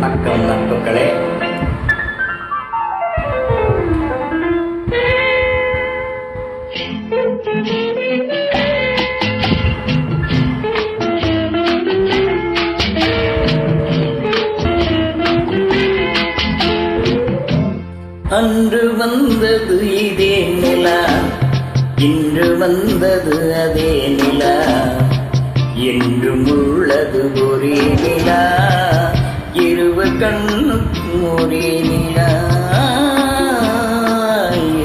வணக்கம் நட்புகளே. அன்று வந்தது இதே நிலா, இன்று வந்தது அதே நிலா, என்றும் உள்ளது ஒரே நிலா, இருவர் கண்ணுக்கும் ஒரே நிலா,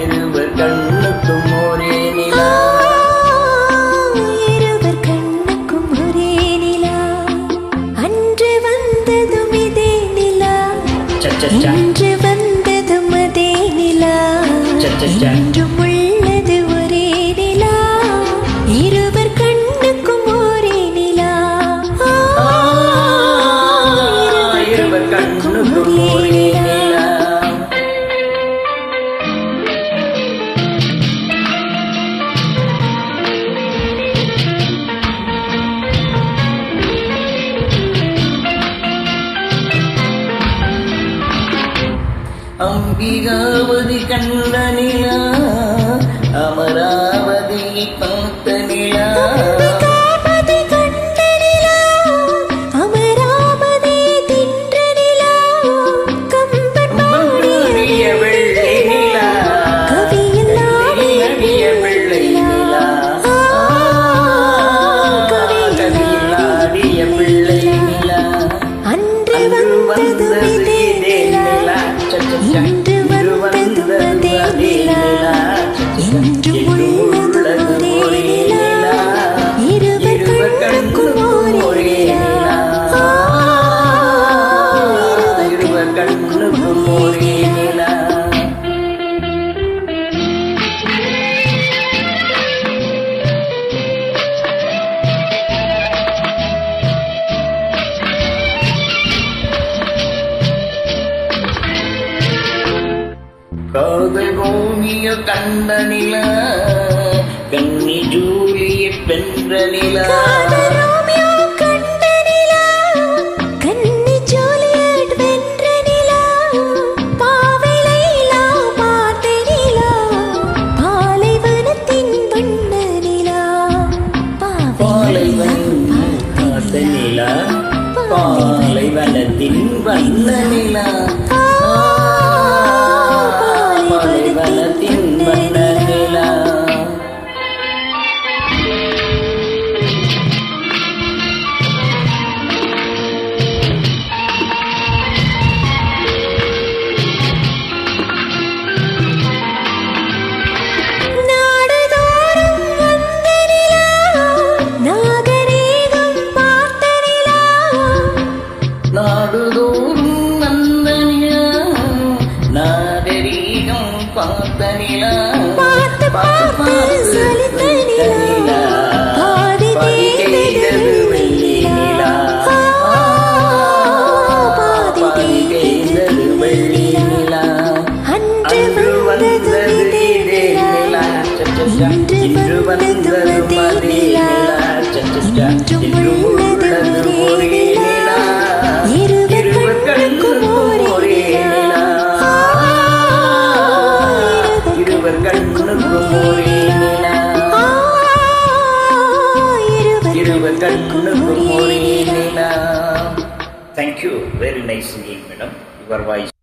இருவர் கண்ணுக்கும் ஒரே நிலா, இருவர் கண்ணுக்கும் ஒரே நிலா. அன்று வந்ததும் இதே நிலா, இன்று வந்ததும் அதே நிலா, என்றும் உள்ளது ஒரே நிலா, இருவர் கண்ணுக்கும் ஒரே நிலா, இருவர் கண்ணுக்கும் ஒரே நிலா. அம்பிகாவதி கண்ட நிலா, அமராவதி பார்த்த நிலா, அம்பிகாவதி கண்ட நிலா, அமராவதி தின்ற நிலா, கம்பன் பாடிய வெள்ளை நிலா, கவியில் ஆடிய வெள்ளை நிலா, கவியில் ஆடிய வெள்ளை நிலா. அன்று வந்தது இதே நிலா, இன்று வந்தது அதே நிலா, என்றும் உள்ளது ஒரே நிலா, இருவர் கண்ணுக்கும் ஒரே நிலா, இருவர் கண்ணுக்கும் ஒரே நிலா. காதல் ரோமியோ கண்ட நிலா, கன்னி ஜூலியட் வென்ற நிலா, காதல் ரோமியோ கண்ட நிலா, கன்னி ஜூலியட் வென்ற நிலா, பாவை லைலா பார்த்த நிலா, பாலைவனத்தின் வண்ண நிலா, பாலைவனம் பார்த்த நிலா, பாலைவனத்தின் வண்ண நிலா, பாலைவனத்தின் வண்ண நிலா. நாடுதோறும் வந்த நிலா, நாகரீகம் பார்த்த நிலா, நாடுதோறும் வந்த நிலா, நாகரீகம் பார்த்த நிலா, பார்த்து பார்த்து சலித்த நிலா, பாதி தேய்ந்தது வெள்ளி நிலா, பாதி தேய்ந்தது வெள்ளி நிலா. அன்று வந்தது இதே நிலா, இன்று வந்தது அதே நிலா, என்றும் உள்ளது ஒரே நிலா, இருவர் கண்ணுக்கும் ஒரே நிலா, இருவர் கண்ணுக்கும் ஒரே நிலா, இருவர் கண்ணுக்கும் ஒரே நிலா. Thank you. Very nice singing, madam. Your voice.